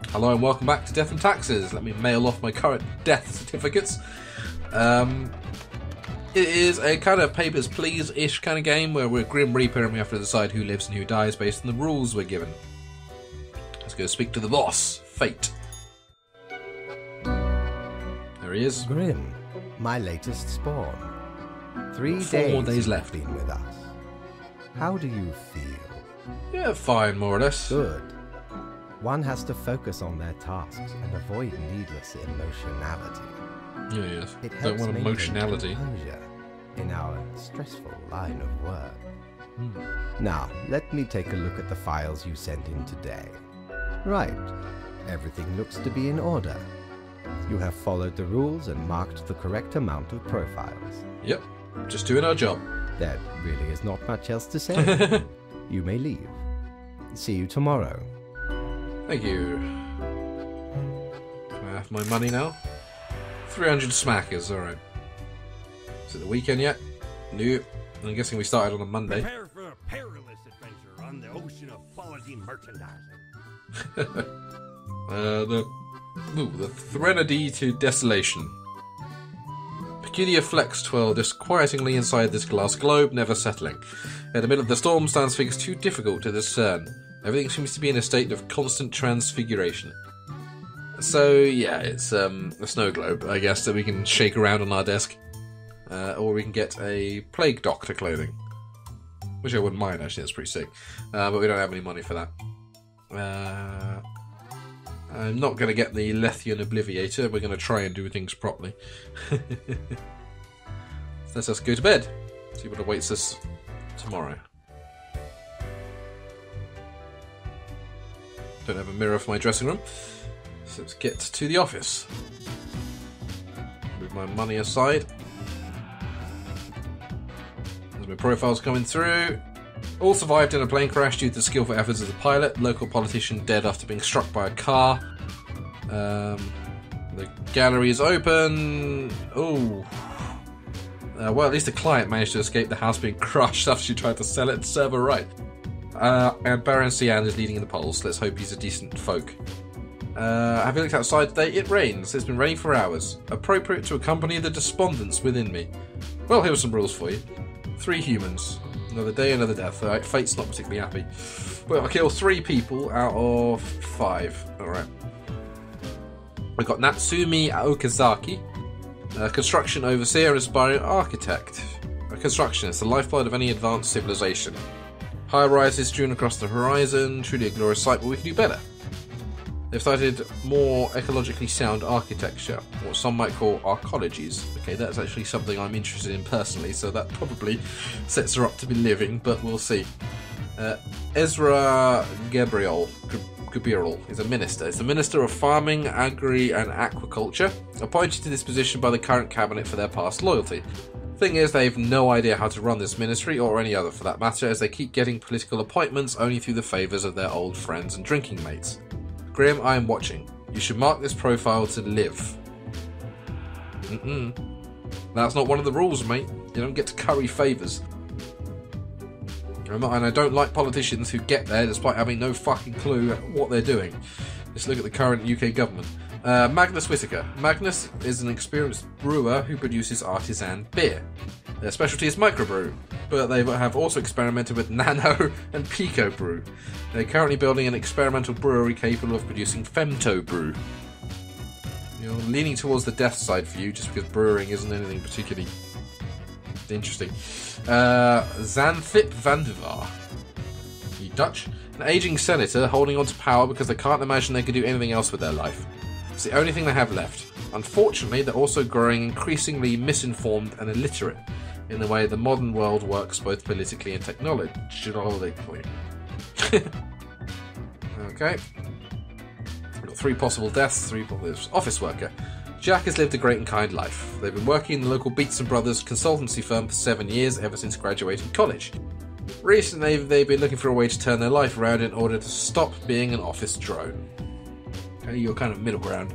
Hello and welcome back to Death and Taxes. Let me mail off my current death certificates. It is a kind of Papers, Please-ish kind of game where we're Grim Reaper and we have to decide who lives and who dies based on the rules we're given. Let's go speak to the boss, Fate. There he is. Grim, my latest spawn. 3 4 more days you've left. been with us. How do you feel? Yeah, fine, more or less. Good. One has to focus on their tasks and avoid needless emotionality. Yeah, yes. It Don't helps want maintain emotionality. composure in our stressful line of work. Now, let me take a look at the files you sent in today. Right. Everything looks to be in order. You have followed the rules and marked the correct amount of profiles. Yep, just doing our job. There really is not much else to say. You may leave. See you tomorrow. Thank you. Can I have my money now? 300 smackers, alright. Is it the weekend yet? Nope. I'm guessing we started on a Monday. Prepare for a perilous adventure on the ocean of quality merchandising. The Threnody to Desolation. Peculiar flex twirl disquietingly inside this glass globe, never settling. In the middle of the storm stands figures too difficult to discern. Everything seems to be in a state of constant transfiguration. So, yeah, it's a snow globe, I guess, that we can shake around on our desk. Or we can get a Plague Doctor clothing. Which I wouldn't mind, actually, that's pretty sick. But we don't have any money for that. I'm not going to get the Lethian Obliviator. We're going to try and do things properly. Let us go to bed. See what awaits us tomorrow. Don't have a mirror for my dressing room. So let's get to the office. Move my money aside. There's my profiles coming through. All survived in a plane crash due to the skillful efforts of the pilot. Local politician dead after being struck by a car. The gallery is open. Oh. Well, at least the client managed to escape the house being crushed after she tried to sell it and serve her right. And Baron Cian is leading in the polls. Let's hope he's a decent folk. Have you looked outside today? It rains. It's been raining for hours. Appropriate to accompany the despondence within me. Well, here are some rules for you. 3 humans. Another day, another death. Alright, Fate's not particularly happy. Well, I'll kill 3 people out of 5. Alright. We've got Natsumi Okazaki. Construction overseer and aspiring architect. A constructionist, the lifeblood of any advanced civilization. High rises strewn across the horizon. Truly a glorious sight, but we can do better. They've cited more ecologically sound architecture, what some might call arcologies. Okay, that's actually something I'm interested in personally, so that probably sets her up to be living, but we'll see. Ezra Gabriel is a minister. He's the Minister of Farming, Agri and Aquaculture, appointed to this position by the current cabinet for their past loyalty. Thing is, they have no idea how to run this ministry, or any other for that matter, as they keep getting political appointments only through the favours of their old friends and drinking mates. Grim, I am watching. You should mark this profile to live. That's not one of the rules, mate. You don't get to curry favours. And I don't like politicians who get there despite having no fucking clue what they're doing. Let's look at the current UK government. Magnus Whitaker. Magnus is an experienced brewer who produces artisan beer. Their specialty is microbrew, but they have also experimented with nano and pico brew. They're currently building an experimental brewery capable of producing femto brew. You're leaning towards the death side for you just because brewing isn't anything particularly interesting. Xanthip van der Vaar. You Dutch? An aging senator holding on to power because they can't imagine they could do anything else with their life. It's the only thing they have left. Unfortunately, they're also growing increasingly misinformed and illiterate in the way the modern world works both politically and technologically. Okay. We've got 3 possible deaths, 3 possible office worker. Jack has lived a great and kind life. They've been working in the local Beats & Brothers consultancy firm for 7 years, ever since graduating college. Recently, they've been looking for a way to turn their life around in order to stop being an office drone. Okay, you're kind of middle ground.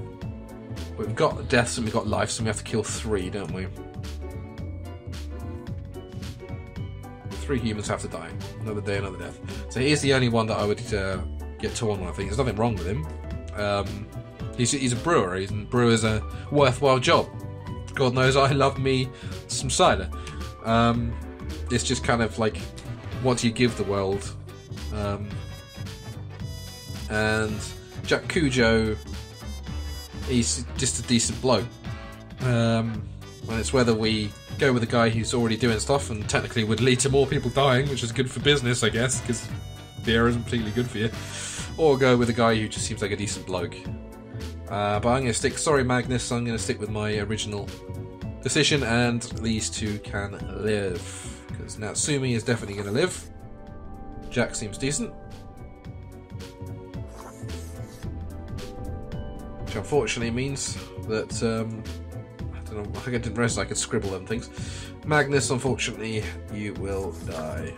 We've got deaths and we've got lives, and we have to kill 3, don't we? 3 humans have to die. Another day, another death. So he is the only one that I would get torn on, I think. There's nothing wrong with him. He's a brewer. Brewer's a worthwhile job. God knows I love me some cider. It's just kind of like, what do you give the world? And Jack Cujo, he's just a decent bloke. And it's whether we go with a guy who's already doing stuff and technically would lead to more people dying, which is good for business, I guess, because beer isn't particularly good for you, or go with a guy who just seems like a decent bloke. But I'm going to stick, sorry Magnus, I'm going to stick with my original decision, and these two can live. Because Natsumi is definitely going to live. Jack seems decent. Which unfortunately means that, I don't know, I think I didn't realize I could scribble them things. Magnus, unfortunately, you will die.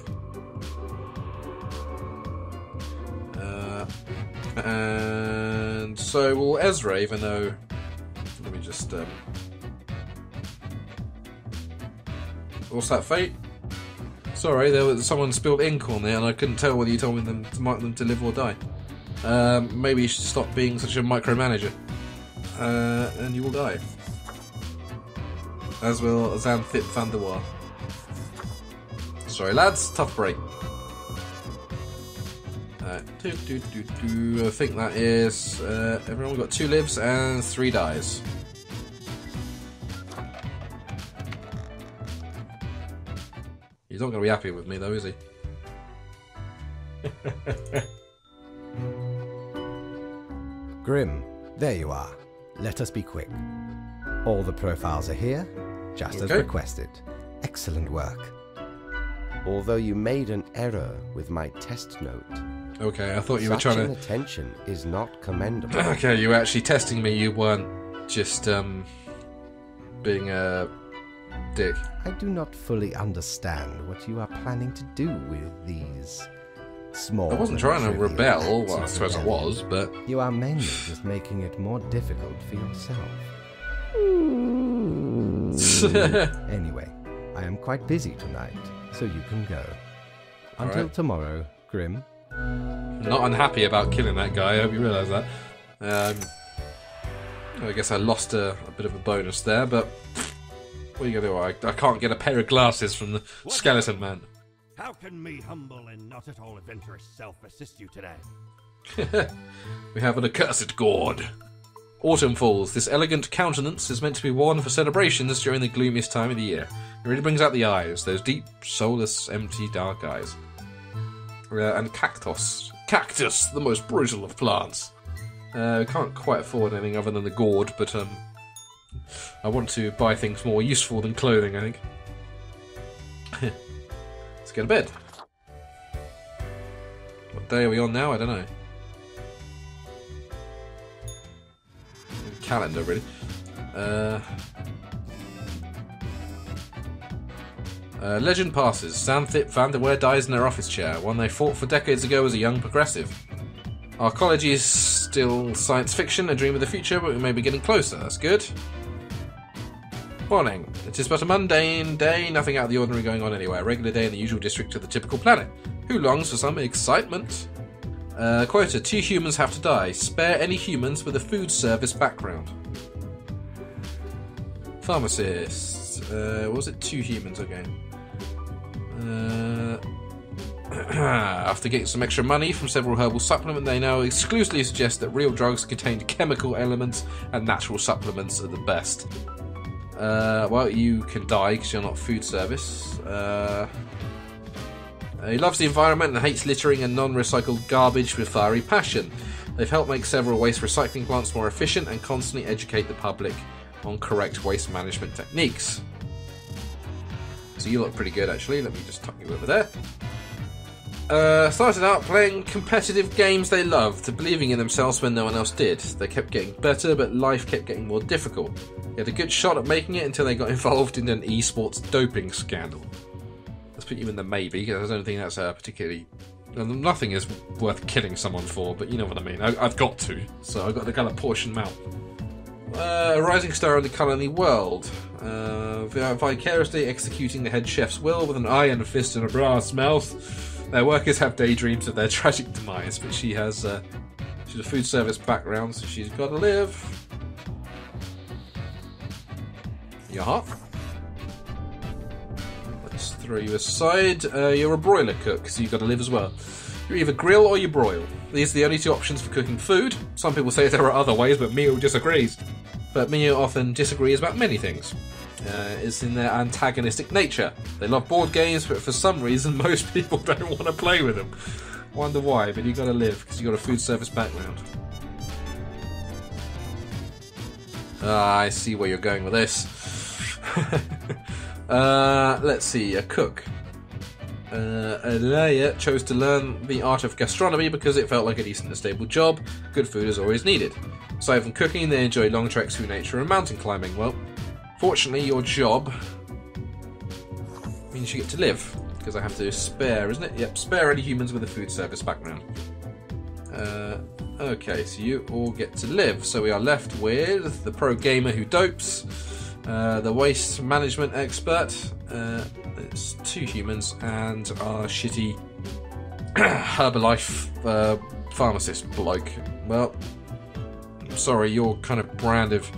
And so will Ezra, even though... Let me just... What's that, Fate? Sorry, there was someone spilled ink on there and I couldn't tell whether you told them to live or die. Maybe you should stop being such a micromanager. And you will die. As will Xanthip van der Waal. Sorry lads, tough break. I think that is everyone got 2 lives and 3 dies. He's not going to be happy with me though, is he? Grim, there you are. Let us be quick. All the profiles are here, just as Okay. requested. Excellent work. Although you made an error with my test note. Okay, I thought you were Such trying an to... attention is not commendable. Okay, you were actually testing me, you weren't just being a dick. I do not fully understand what you are planning to do with these small... I wasn't trying to trivial rebel, acts well I of suppose I rebellion. was, but... You are mainly just making it more difficult for yourself. Anyway, I am quite busy tonight, so you can go. Until Alright. tomorrow, Grim. Not unhappy about killing that guy, I hope you realise that. I guess I lost a bit of a bonus there, but... What are you going to do? I can't get a pair of glasses from the skeleton man. How can me humble and not at all adventurous self assist you today? We have an accursed gourd. Autumn falls. This elegant countenance is meant to be worn for celebrations during the gloomiest time of the year. It really brings out the eyes, those deep, soulless, empty, dark eyes. And cactus. Cactus, the most brutal of plants. We can't quite afford anything other than the gourd, but I want to buy things more useful than clothing, I think. Let's go to bed. What day are we on now? I don't know. Calendar, really. Legend passes. Xanthip van der Waal dies in her office chair, one they fought for decades ago as a young progressive. Arcology is still science fiction, a dream of the future, but we may be getting closer. That's good. Warning. It is but a mundane day, nothing out of the ordinary going on anywhere. A regular day in the usual district of the typical planet. Who longs for some excitement? Quota, 2 humans have to die. Spare any humans with a food service background. Pharmacist. Was it 2 humans? Okay. After getting some extra money from several herbal supplements, they now exclusively suggest that real drugs contain chemical elements and natural supplements are the best. Well, you can die because you're not food service. He loves the environment and hates littering and non-recycled garbage with fiery passion. They've helped make several waste recycling plants more efficient and constantly educate the public on correct waste management techniques. So you look pretty good, actually. Let me just tuck you over there. Started out playing competitive games they loved, believing in themselves when no one else did. They kept getting better, but life kept getting more difficult. They had a good shot at making it until they got involved in an esports doping scandal. Let's put you in the maybe, because I don't think that's particularly... Nothing is worth killing someone for, but you know what I mean. I've got to, so I've got to kind of portion them out. A rising star in the culinary world. Vicariously executing the head chef's will with an iron fist and a brass mouth. Their workers have daydreams of their tragic demise, but she's a food service background, so she's got to live. Yaha. Let's throw you aside. You're a broiler cook, so you've got to live as well. You either grill or you broil. These are the only two options for cooking food. Some people say there are other ways, but Mio disagrees. But Mio often disagrees about many things. It's in their antagonistic nature. They love board games, but for some reason most people don't want to play with them. Wonder why, but you got to live because you got a food service background. I see where you're going with this. Let's see, a cook. Alaya chose to learn the art of gastronomy because it felt like a decent and stable job. Good food is always needed. Aside from cooking, they enjoy long treks through nature and mountain climbing. Well, fortunately, your job means you get to live. Because I have to spare, isn't it? Yep, spare any humans with a food service background. Okay, so you all get to live. So we are left with the pro gamer who dopes, the waste management expert, it's 2 humans, and our shitty Herbalife pharmacist bloke. Well, I'm sorry, your kind of brand of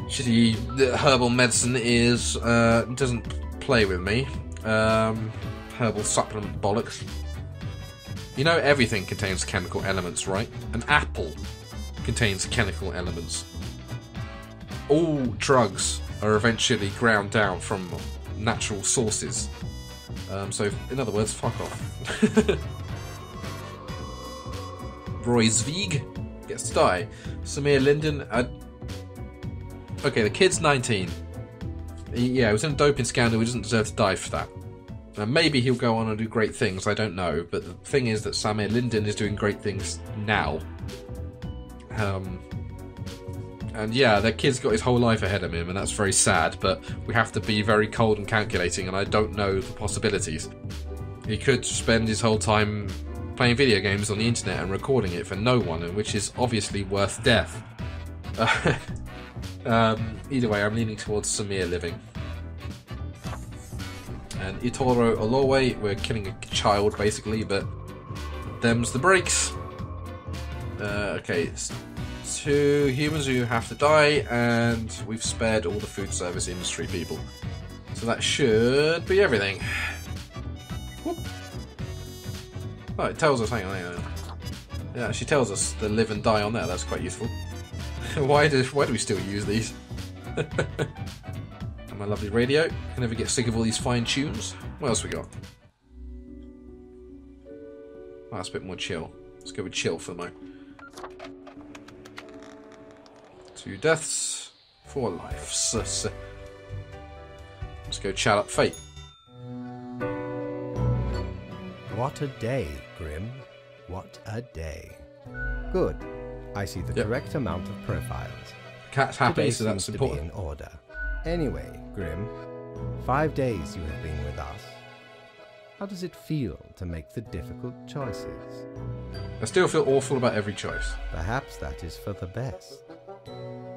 shitty herbal medicine doesn't play with me. Herbal supplement bollocks. You know everything contains chemical elements, right? An apple contains chemical elements. All drugs are eventually ground down from natural sources. So, in other words, fuck off. Roy Zwieg gets to die. Samir Linden... Okay, the kid's 19. He was in a doping scandal. He doesn't deserve to die for that. Maybe he'll go on and do great things, I don't know. But the thing is that Samir Linden is doing great things now. And yeah, the kid's got his whole life ahead of him, and that's very sad, but we have to be very cold and calculating, and I don't know the possibilities. He could spend his whole time playing video games on the internet and recording it for no one, which is obviously worth death. Either way, I'm leaning towards Samir living. And Itoro Olowe, we're killing a child basically, but them's the breaks. Okay, it's 2 humans who have to die, and we've spared all the food service industry people. So that should be everything. Whoop. Oh, it tells us, hang on. Yeah, she tells us to live and die on there, that's quite useful. Why do we still use these? And my lovely radio. Can never get sick of all these fine tunes. What else we got? Oh, that's a bit more chill. Let's go with chill for the moment. 2 deaths, 4 lives. Let's go chat up fate. What a day, Grim. What a day. Good. I see the correct amount of profiles. Cat's happy, Today so that's seems important. To be in order. Anyway, Grim, 5 days you have been with us. How does it feel to make the difficult choices? I still feel awful about every choice. Perhaps that is for the best.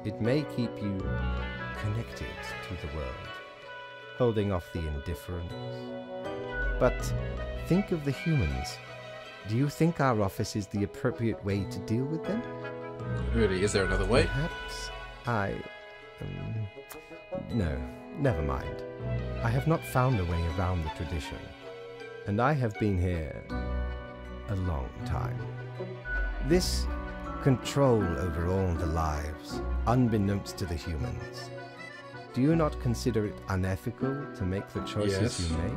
It may keep you connected to the world, holding off the indifference. But think of the humans. Do you think our office is the appropriate way to deal with them? Really, is there another way? Perhaps no, never mind. I have not found a way around the tradition, and I have been here a long time. This control over all the lives, unbeknownst to the humans. Do you not consider it unethical to make the choices you made?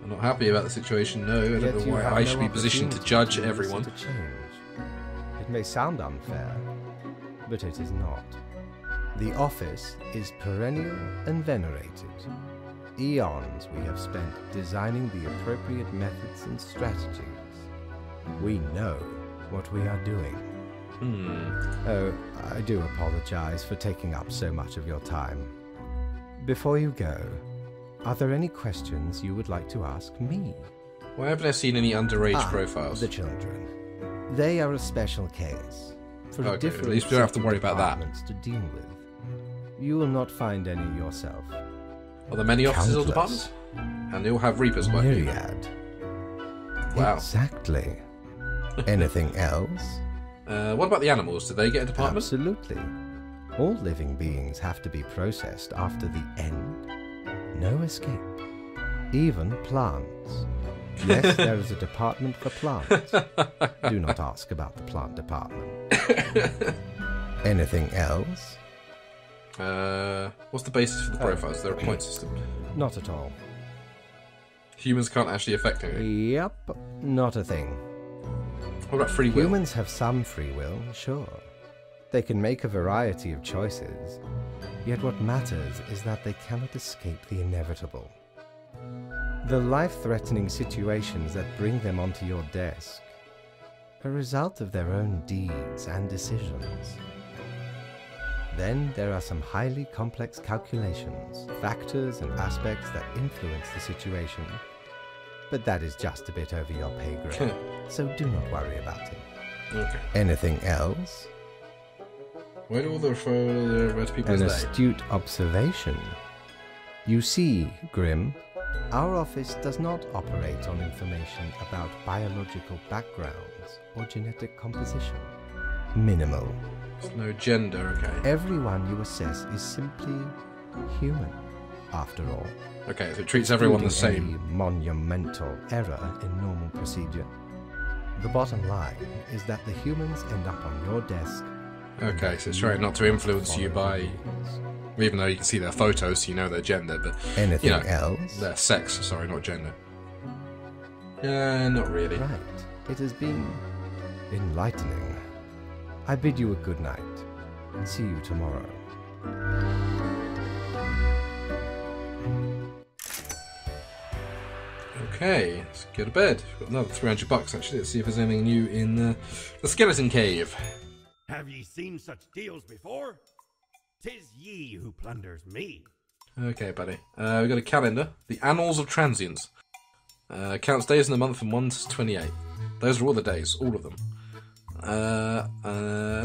I'm not happy about the situation, no. I don't know why I should be positioned to judge everyone. To change. It may sound unfair, but it is not. The office is perennial and venerated. Eons we have spent designing the appropriate methods and strategies. We know what we are doing. Oh, I do apologize for taking up so much of your time. Before you go, are there any questions you would like to ask me? Why haven't I seen any underage profiles? The children. They are a special case. for Okay, different at least we don't have to worry about that. departments to deal with. You will not find any yourself. Are there many offices or Countless. departments? And they all have Reapers working. Myriad. Wow. Exactly. Anything else? What about the animals? Do they get a department? Absolutely. All living beings have to be processed after the end. No escape. Even plants. Yes, there is a department for plants. Do not ask about the plant department. Anything else? What's the basis for the profiles? Is there a point system? Not at all. Humans can't actually affect anything. Yep, not a thing. What about free will? Humans have some free will, sure. They can make a variety of choices, yet what matters is that they cannot escape the inevitable. The life-threatening situations that bring them onto your desk are a result of their own deeds and decisions. Then there are some highly complex calculations, factors and aspects that influence the situation, but that is just a bit over your pay grade, so do not worry about it. Okay. Anything else? Why do all the red people An say? astute observation. You see, Grim, our office does not operate on information about biological backgrounds or genetic composition. Minimal. There's no gender, okay. Everyone you assess is simply human, after all. Okay, so it treats everyone the Excluding same. any monumental error in normal procedure. The bottom line is that the humans end up on your desk. Okay, so it's trying not to influence you by, even though you can see their photos, so you know their gender, but Anything you know, else? their sex, sorry, not gender. Not really. Right. It has been enlightening. I bid you a good night. See you tomorrow. Okay, let's go to bed. We've got another $300 actually. Let's see if there's anything new in the Skeleton Cave. Have ye seen such deals before? 'Tis ye who plunders me. Okay, buddy. We've got a calendar. The Annals of Transience. Counts days in the month from 1 to 28. Those are all the days, all of them.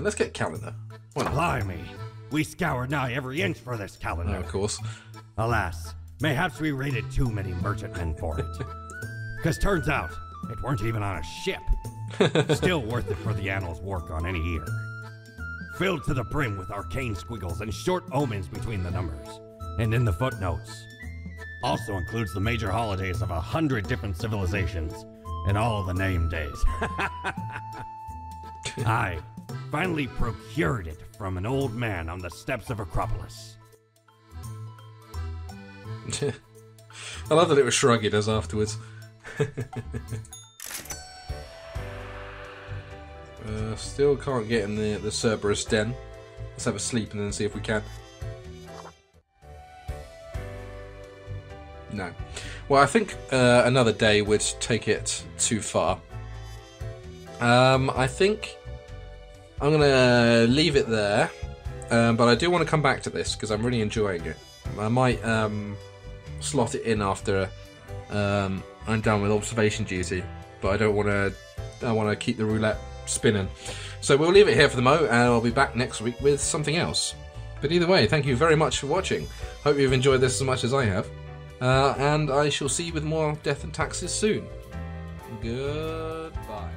Let's get a calendar. Why not? Blimey, we scoured nigh every inch for this calendar. Of course. Alas, mayhaps we raided too many merchantmen for it. 'Cause turns out, it weren't even on a ship. Still worth it for the annals' work on any year. Filled to the brim with arcane squiggles and short omens between the numbers. And in the footnotes. Also includes the major holidays of 100 different civilizations and all the name days. I finally procured it from an old man on the steps of Acropolis. I love the little shrug he does afterwards. Still can't get in the Cerberus den. Let's have a sleep and then see if we can. No. Well, I think another day would take it too far. I think I'm going to leave it there. But I do want to come back to this because I'm really enjoying it. I might slot it in after I'm done with observation duty. But I don't want to. I want to keep the roulette spinning. So we'll leave it here for the mo, and I'll be back next week with something else. But either way, thank you very much for watching. Hope you've enjoyed this as much as I have. And I shall see you with more Death and Taxes soon. Goodbye.